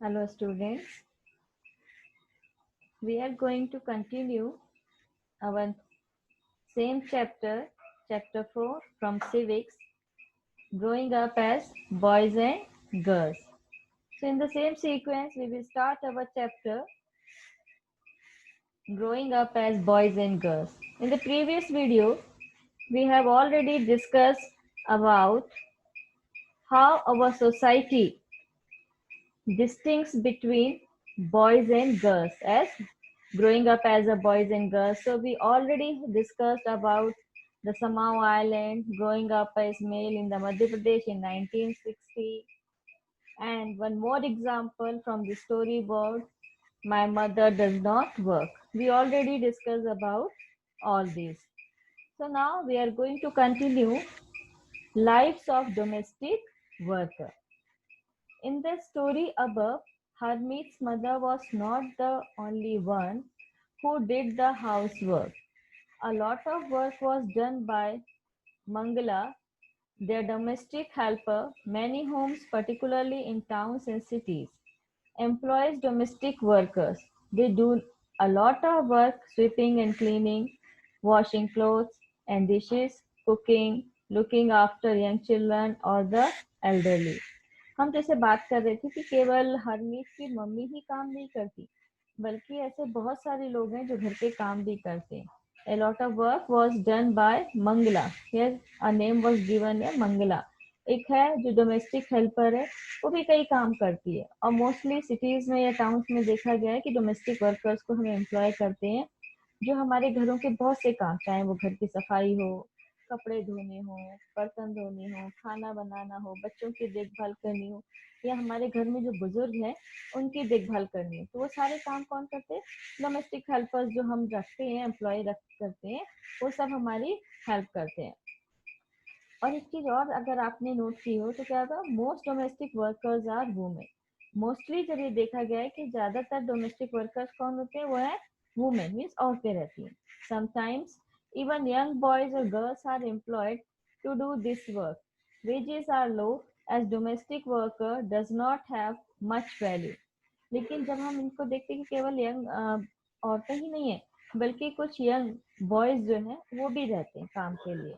Hello students, we are going to continue our same chapter, chapter 4 from civics, growing up as boys and girls. So in the same sequence, we will start our chapter, growing up as boys and girls. In the previous video, we have already discussed about how our society distincts between boys and girls as growing up as a boys and girls. So we already discussed about the Samau Island, growing up as male in the Madhya Pradesh in 1960. And one more example from the storyboard, my mother does not work. We already discussed about all these. So now we are going to continue lives of domestic worker. In the story above, Harmeet's mother was not the only one who did the housework. A lot of work was done by Mangala, their domestic helper. Many homes, particularly in towns and cities, employs domestic workers. They do a lot of work, sweeping and cleaning, washing clothes and dishes, cooking, looking after young children or the elderly. हम जैसे बात कर रहे थे कि केवल हरमीत की mummy ही काम नहीं करती, बल्कि ऐसे बहुत सारे लोग हैं जो घर के काम भी करते हैं. A lot of work was done by Mangala. Here a name was given है मंगला. एक है जो डोमेस्टिक हेल्पर है, वो भी कई काम करती है और मोस्टली सिटीज में या टाउन्स में देखा गया है कि डोमेस्टिक वर्कर्स को हम एम्प्लॉय करते हैं जो हमारे घरों के बहुत से काम, चाहे वो घर की सफाई हो, कपड़े धोने हो, बर्तन धोने हो, खाना बनाना हो, बच्चों की देखभाल करनी हो, या हमारे घर में जो बुजुर्ग हैं उनकी देखभाल करनी हो. तो वो सारे काम कौन करते हैं? डोमेस्टिक हेल्पर्स जो हम रखते हैं, एम्प्लॉय रख करते हैं, वो सब हमारी हेल्प करते हैं. और एक चीज और अगर आपने नोट की हो तो क्या होगा, most domestic workers are women. Mostly जब ये देखा गया है कि ज्यादातर डोमेस्टिक वर्कर्स कौन होते हैं, वो है वुमेन, मीन्स औरतें रहती हैं. समटाइम्स इवन यंग बॉयज और girls are employed to do this work. Wages are low as domestic worker does not have much value. लेकिन जब हम इनको देखते हैं कि केवल यंग औरतें ही नहीं है, बल्कि कुछ यंग बॉयज जो हैं वो भी रहते हैं काम के लिए.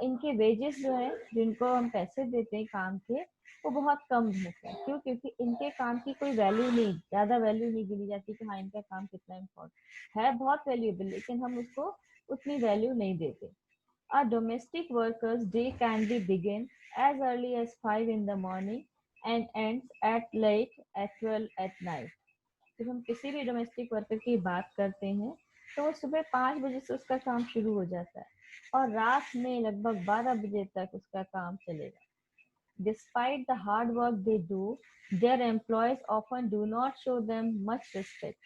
इनके वेजेस जो है, जिनको हम पैसे देते हैं काम के, वो बहुत कम होते हैं. क्यों? क्योंकि इनके काम की कोई वैल्यू नहीं, ज्यादा वैल्यू नहीं गिनी जाती कि हाँ इनका काम कितना इम्पोर्टेंट है. बहुत वैल्यूएबल, लेकिन हम उसको उतनी वैल्यू नहीं देते. Our domestic workers' day can be begin as early as 5 in the morning and ends at late at 12 at night. जब हम किसी भी डोमेस्टिक वर्कर की बात करते हैं तो वो सुबह 5 बजे से उसका काम शुरू हो जाता है और रात में लगभग 12 बजे तक उसका काम चलेगा. Despite the hard work they do, their employees often do not show them much respect.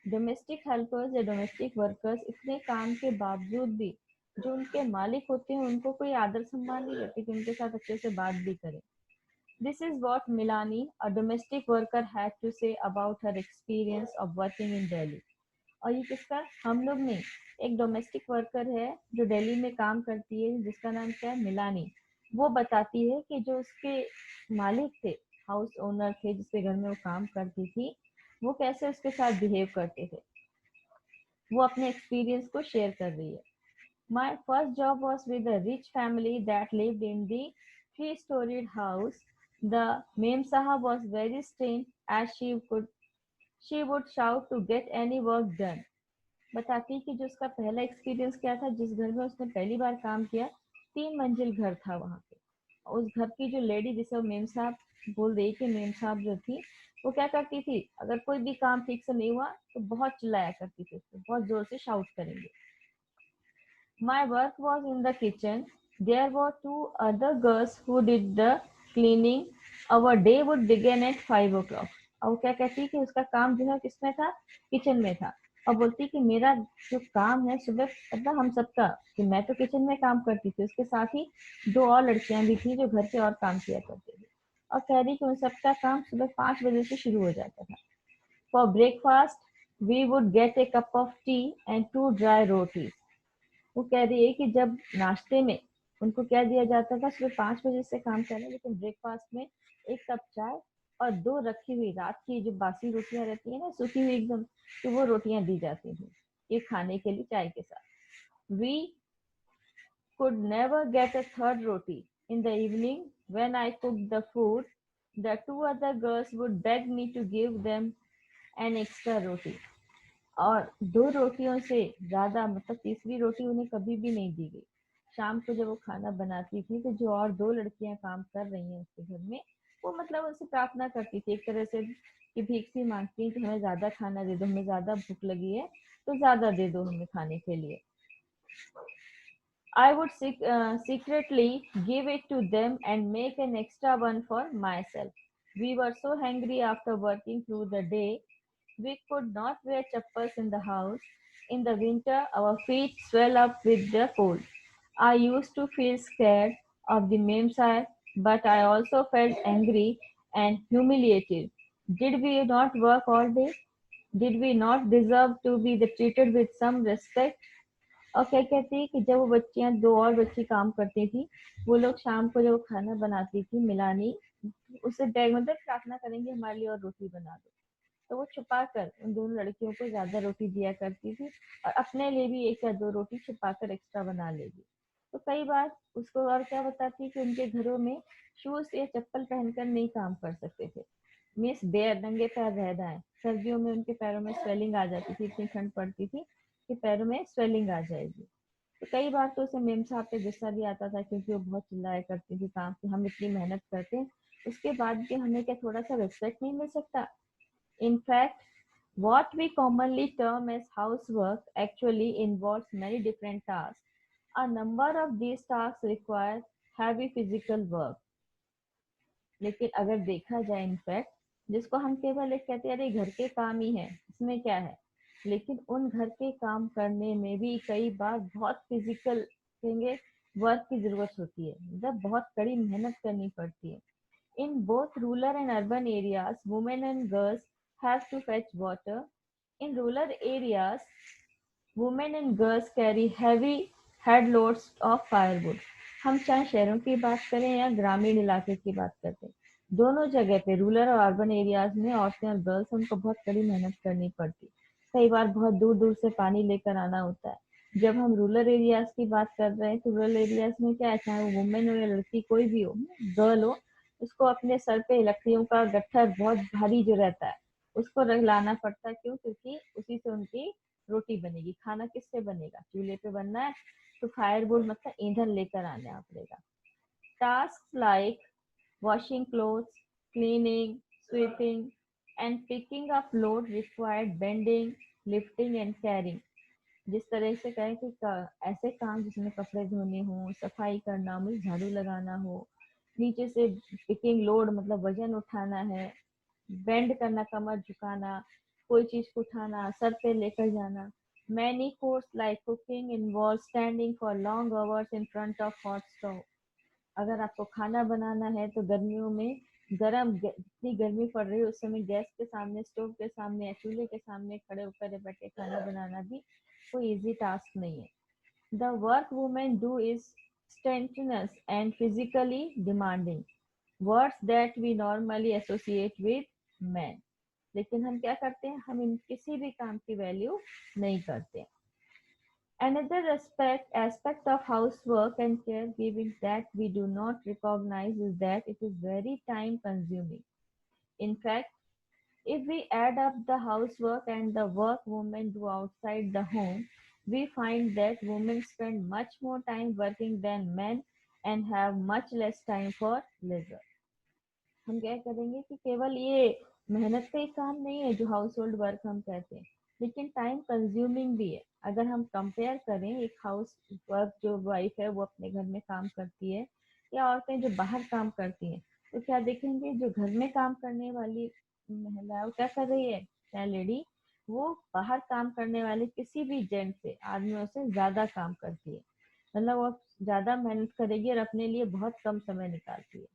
Domestic helpers या डोमेस्टिक वर्कर्स इतने काम के बावजूद भी जो उनके मालिक होते हैं उनको कोई आदर सम्मान नहीं देते कि उनके साथ अच्छे से बात भी करें. This is what Milani, a domestic worker, had to say about her experience of working in Delhi. और ये किसका? हम लोग नहीं, एक डोमेस्टिक वर्कर है जो दिल्ली में काम करती है, जिसका नाम क्या है? मिलानी. वो बताती है कि जो उसके मालिक थे, हाउस ओनर थे जिसके घर में वो काम करती थी, वो कैसे उसके साथ बिहेव करते थे. वो अपने एक्सपीरियंस को शेयर कर रही है. My first job was with a rich family that lived in the three-storied house. The Mem Sahab was very strained as she would shout to get any work done. बताती कि जो उसका पहला experience क्या था, जिस घर में उसने पहली बार काम किया, 3 मंजिल घर था वहां पे. उस घर की जो लेडी, जिसे वो मेम साहब बोल रही थी, मेम साहब जो थी, वो क्या करती थी, अगर कोई भी काम ठीक से नहीं हुआ तो बहुत चिल्लाया करती थी, उसको बहुत जोर से शाउट करेंगे. My work was in the kitchen. There were 2 other girls who did the cleaning. Our day would begin at 5 o'clock. और क्या कहती कि उसका काम जो है किसमें था? किचन में था. और बोलती कि मेरा जो काम है सुबह, मतलब हम सबका, कि मैं तो किचन में काम करती थी, उसके साथ ही 2 और लड़कियां भी थी जो घर के और काम किया करती थी. और कह रही कि उन सबका काम सुबह 5 बजे से शुरू हो जाता था. For breakfast, we would get a cup of tea and 2 dry rotis. वो कह रही है कि जब नाश्ते में उनको क्या दिया जाता था, सुबह 5 बजे से काम करना, लेकिन ब्रेकफास्ट में 1 कप चाय और 2 रखी हुई रात की जो बासी रोटियां रहती है ना, सूखी हुई एकदम, तो वो रोटियां दी जाती थी ये खाने के लिए चाय के साथ। We could never get a third roti. In the evening, when I cooked the food, the 2 other girls would beg me to give them an extra roti. और 2 रोटियों से ज्यादा, मतलब तीसरी रोटी उन्हें कभी भी नहीं दी गई। शाम को जब वो खाना बनाती थी तो जो और 2 लड़कियां काम कर रही हैं उसके घर में, वो मतलब उनसे प्रार्थना करती थी एक तरह से कि भीख सी मांगती हैं कि हमें ज्यादा खाना दे दो, हमें ज्यादा भूख लगी है तो ज्यादा दे दो हमें खाने के लिए। I would secretly give it to them and make an extra one for myself. We were so hungry after working through the day, we could not wear chappals in the house. In the winter, our feet swell up with the cold. I used to feel scared of the Memsai, but I also felt angry and humiliated. Did we not work all day? Did we not deserve to be treated with some respect? और क्या कहती है कि जब वो बच्चियां 2 और बच्ची काम करती थी, वो लोग शाम को जब वो खाना बनाती थी मिलानी, उससे बैग मतलब प्रार्थना करेंगे हमारे लिए और रोटी बना दो, तो वो छुपा कर उन दोनों लड़कियों को ज्यादा रोटी दिया करती थी और अपने लिए भी 1 या 2 रोटी छुपा कर एक्स्ट्रा बना लेगी। तो कई बार उसको और क्या बताती कि उनके घरों में शूज या चप्पल पहनकर नहीं काम कर सकते थे, मीन्स बेयर नंगे पैर रह जाए। सर्दियों में उनके पैरों में स्वेलिंग आ जाती थी, इतनी ठंड पड़ती थी कि पैरों में स्वेलिंग आ जाएगी। तो कई बार तो उसे मेम साहब पे गुस्सा भी आता था क्योंकि वो बहुत चिल्लाया करती थी काम कि हम इतनी मेहनत करते हैं, उसके बाद भी हमें क्या थोड़ा सा रिस्पेक्ट नहीं मिल सकता। In fact, what we commonly term as housework actually involves many different tasks. A number of these tasks require heavy physical work. लेकिन अगर देखा जाए इनफैक्ट, जिसको हम केवल एक कहते हैं अरे घर के काम ही है, इसमें क्या है, लेकिन उन घर के काम करने में भी कई बार बहुत फिजिकल कहेंगे वर्क की जरूरत होती है, मतलब बहुत कड़ी मेहनत करनी पड़ती है। In both rural and urban areas, women and girls have to fetch water. In rural areas, women and girls carry heavy head loads of firewood. हम चाहे शहरों की बात करें या ग्रामीण इलाके की बात करते हैं, दोनों जगह पे रूरल और अर्बन एरियाज में औरतें और गर्ल्स उनको बहुत कड़ी मेहनत करनी पड़ती। कई बार बहुत दूर दूर से पानी लेकर आना होता है। जब हम रूरल एरियाज की बात कर रहे हैं तो रूरल एरियाज में क्या है, चाहे वो वुमेन हो या लड़की कोई भी हो, गर्ल हो, उसको अपने सर पे लकड़ियों का गट्ठर बहुत भारी जो रहता है उसको लाना पड़ता है। क्यों? क्योंकि उसी से उनकी रोटी बनेगी। खाना किससे बनेगा? चूल्हे पे बनना है तो फायरवुड मतलब ईंधन लेकर आना पड़ेगा। Task like washing clothes, cleaning, sweeping, and picking up load required bending, lifting, and carrying. जिस तरह से कहें कि ऐसे काम जिसमें कपड़े धोने हो, सफाई करना हो, झाड़ू लगाना हो, नीचे से पिकिंग लोड मतलब वजन उठाना है, बेंड करना कमर झुकाना, कोई चीज को उठाना, सर पे लेकर जाना। Many course like cooking involve standing for long hours in front of hot stove. अगर आपको खाना बनाना है तो गर्मियों में जितनी गर्मी पड़ रही है उस समय गैस के सामने, स्टोव के सामने या चूल्हे के सामने खड़े होकर बैठे खाना बनाना भी कोई इजी टास्क नहीं है। The work women do is strenuous and physically demanding, words that we normally associate with men। लेकिन हम क्या करते हैं, हम इन किसी भी काम की वैल्यू नहीं करते। Another aspect of housework and caregiving that we do not recognize is that it is very time consuming. In fact, if we add up the housework and the work women do outside the home, we find that women spend much more time working than men and have much less time for leisure। हम क्या करेंगे कि केवल ये मेहनत का ही काम नहीं है जो हाउस होल्ड वर्क हम कहते हैं, लेकिन टाइम कंज्यूमिंग भी है। अगर हम कंपेयर करें एक हाउस वर्क जो वाइफ है वो अपने घर में काम करती है या औरतें जो बाहर काम करती हैं, तो क्या देखेंगे जो घर में काम करने वाली महिला वो क्या कर रही है, क्या लेडी, वो बाहर काम करने वाले किसी भी जेंट से, आदमियों से ज्यादा काम करती है। मतलब वो ज्यादा मेहनत करेगी और अपने लिए बहुत कम समय निकालती है।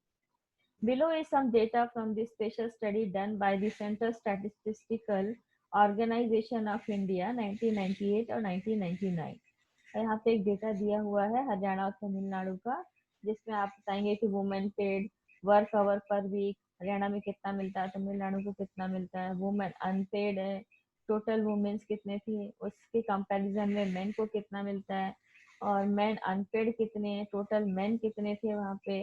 Below is some data from the special study done by the Central Statistical Organization of India 1998 और 1999। यहाँ पे एक डेटा दिया हुआ है हरियाणा और तमिलनाडु का, जिसमें आप बताएंगे कि women paid work hour per week, Haryana में कितना मिलता है, तमिलनाडु को कितना मिलता है, वुमेन अनपेड है, टोटल वुमेन्स कितने थे, उसके कंपैरिजन में मेन को कितना मिलता है, और मेन अनपेड कितने हैं, टोटल मेन कितने थे वहाँ पे।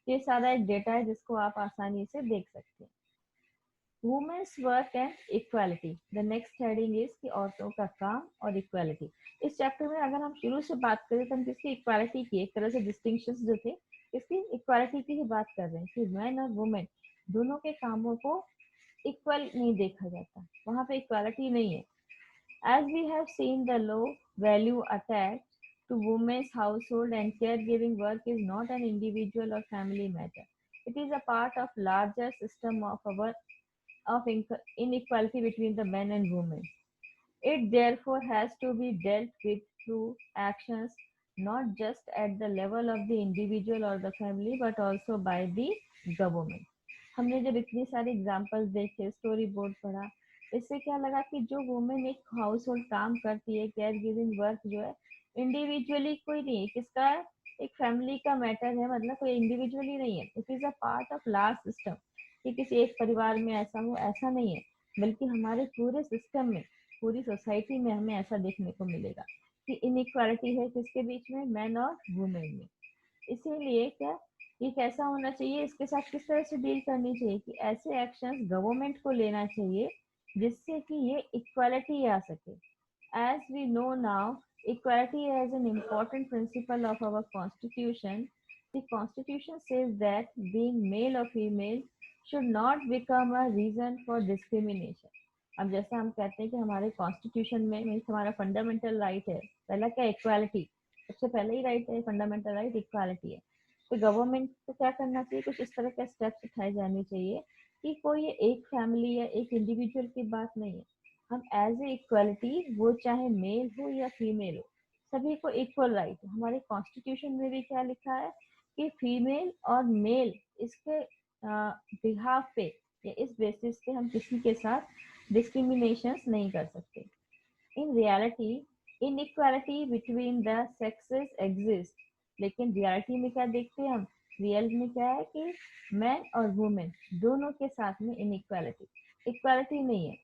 ये सारा एक डेटा है जिसको आप आसानी से देख सकते हैं। Womens work and equality, the next heading is कि औरतों का काम और इक्वालिटी। इस चैप्टर में अगर हम शुरू से बात करें तो हम किसकी इक्वालिटी की, एक तरह से डिस्टिंक्शंस जो थे इसकी इक्वालिटी की ही बात कर रहे हैं कि मैन और वुमेन दोनों के कामों को इक्वल नहीं देखा जाता, वहाँ पे इक्वालिटी नहीं है। As we have seen, the low value attached to women's household and caregiving work is not an individual or family matter. It is a part of larger system of inequality between the men and women. It therefore has to be dealt with through actions not just at the level of the individual or the family but also by the government. हमने जब इतनी सारी examples देखे, story board पढ़ा, इससे क्या लगा कि जो वुमेन एक हाउस होल्ड काम करती है, केयर गिविंग वर्क जो है इंडिविजुअली कोई नहीं है, किसका है, एक फैमिली का मैटर है, मतलब कोई इंडिविजुअली नहीं है, it is a part of large system. कि किसी एक परिवार में ऐसा हो, ऐसा नहीं है, बल्कि हमारे पूरे सिस्टम में, पूरी सोसाइटी में हमें ऐसा देखने को मिलेगा कि इनइक्वालिटी है किसके बीच में, मैन और वुमेन में। इसीलिए क्या ये कैसा होना चाहिए, इसके साथ किस तरह से डील करनी चाहिए कि ऐसे एक्शंस गवर्नमेंट को लेना चाहिए जिससे कि ये इक्वालिटी आ सके। As we know now, equality is an important principle of our constitution. The constitution says that being male or female should not become a reason for discrimination. अब जैसा हम कहते हैं कि हमारे कॉन्स्टिट्यूशन में मीन्स हमारा फंडामेंटल राइट है, पहला क्या, इक्वालिटी, सबसे पहले ही राइट है, फंडामेंटल राइट इक्वालिटी है। तो गवर्नमेंट को क्या करना चाहिए, कुछ इस तरह के स्टेप्स उठाए जाने चाहिए कि कोई एक फैमिली या एक इंडिविजुअल की बात नहीं है, हम एज ए इक्वलिटी, वो चाहे मेल हो या फीमेल हो, सभी को इक्वल राइट है। हमारे कॉन्स्टिट्यूशन में भी क्या लिखा है कि फीमेल और मेल इसके बिहाफ पे या इस बेसिस पे हम किसी के साथ डिस्क्रिमिनेशन नहीं कर सकते। In reality inequality between the sexes exist, लेकिन रियलिटी में क्या देखते हैं हम, रियल में क्या है कि मैन और वुमेन दोनों के साथ में इनइक्वालिटी, इक्वालिटी नहीं है।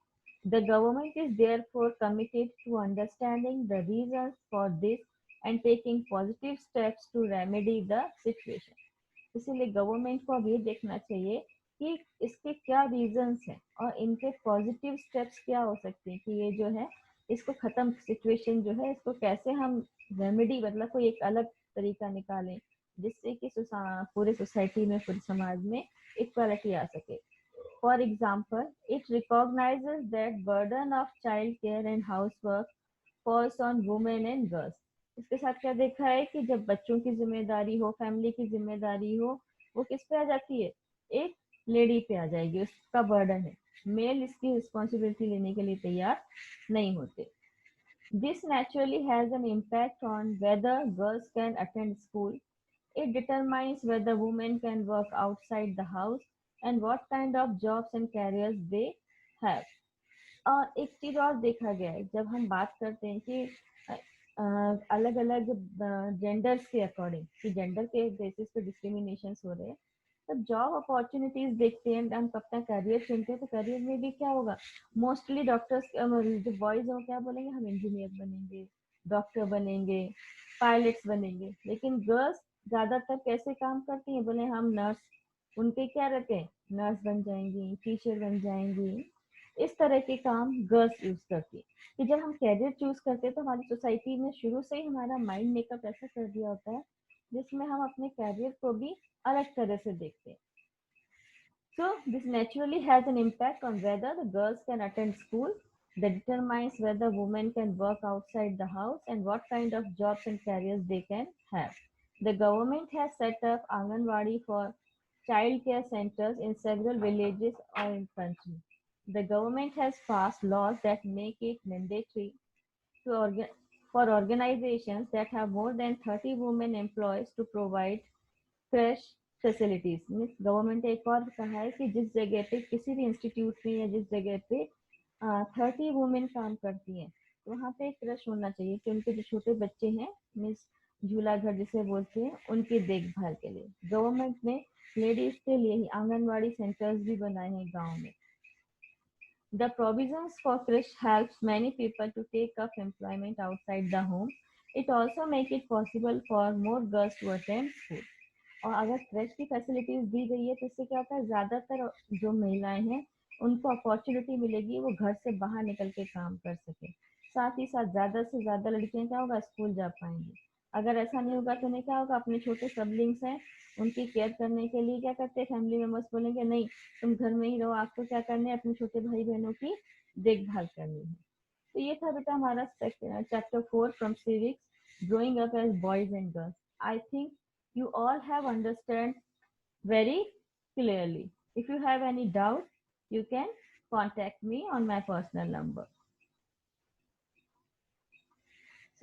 The government is therefore committed to understanding the reasons for this and taking positive steps to remedy the situation. इसीलिए गवर्नमेंट को अब ये देखना चाहिए कि इसके क्या रीजंस हैं और इनके पॉजिटिव स्टेप्स क्या हो सकते हैं कि ये जो है इसको खत्म, सिचुएशन जो है इसको कैसे हम रेमेडी, मतलब कोई एक अलग तरीका निकालें जिससे कि पूरे सोसाइटी में, पूरे समाज में इक्वालिटी आ सके। For example, it recognizes that burden of child care and housework falls on women and girls. इसके साथ क्या देखा है कि जब बच्चों की जिम्मेदारी हो, फैमिली की जिम्मेदारी हो, वो किस पे आ जाती है, एक लेडी पे आ जाएगी, उसका बर्डन है, मेल इसकी रिस्पॉन्सिबिलिटी लेने के लिए तैयार नहीं होते। This naturally has an impact on whether girls can attend school. It determines whether women can work outside the house and what kind of jobs and careers they have. और एक चीज और देखा गया है, जब हम बात करते हैं कि अलग अलग जेंडर्स के अकॉर्डिंग, कि जेंडर के बेसिस पे डिस्क्रिमिनेशन हो रहे हैं, तब जॉब अपॉर्चुनिटीज देखते हैं, हम अपना करियर चुनते हैं, तो करियर में भी क्या होगा, मोस्टली डॉक्टर्स, जो बॉयज हैं वो क्या बोलेंगे, हम इंजीनियर बनेंगे, डॉक्टर बनेंगे, पायलट्स बनेंगे, लेकिन गर्ल्स ज्यादातर कैसे काम करती हैं, बोले हम नर्स, उनके क्या रहते हैं, नर्स बन जाएंगी, टीचर बन जाएंगी, इस तरह के काम गर्ल्स यूज करती है। कि जब हम कैरियर चूज करते हैं तो हमारी सोसाइटी में शुरू से ही हमारा माइंड मेकअप ऐसा कर दिया होता है जिसमें हम अपने कैरियर को भी अलग तरह से देखते हैं। So this naturally has an impact on whether the girls can attend school, that determines whether women can work outside the house and what kind of jobs and careers they can have. The government has set up Anganwadi for child care centers in several villages or in country. The government has passed laws that make it mandatory to for organizations that have more than 30 women employees to provide fresh facilities. Means government ने एक और कहा है कि जिस जगह पे, किसी भी इंस्टीट्यूट में या जिस जगह पे 30 वुमेन काम करती हैं, तो वहाँ पे एक क्रश होना चाहिए कि उनके जो छोटे बच्चे हैं, मीन्स झूला घर जिसे बोलते हैं, उनकी देखभाल के लिए गवर्नमेंट ने लेडीज के लिए ही आंगनवाड़ी सेंटर्स भी बनाए हैं गांव में. The provisions for crèche helps many people to take up employment outside the home. It also make it possible for more girls to attend school. और अगर क्रेच की फैसिलिटीज दी गई है तो इससे क्या होता है, ज्यादातर जो महिलाएं हैं उनको अपॉर्चुनिटी मिलेगी वो घर से बाहर निकल के काम कर सके. साथ ही साथ ज्यादा से ज्यादा लड़कियां क्या होगा स्कूल जा पाएंगी. अगर ऐसा नहीं होगा तो उन्हें क्या होगा, अपने छोटे सबलिंग्स हैं उनकी केयर करने के लिए क्या करते हैं, फैमिली मेंबर्स बोलेंगे नहीं तुम घर में ही रहो, आपको क्या करना है अपने छोटे भाई बहनों की देखभाल करनी है. तो ये था बेटा हमारा chapter 4 from civics, growing up as boys and girls. I think you all have understood very clearly. If you have any doubt, you can contact me on my personal number.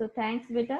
So thanks, Vita.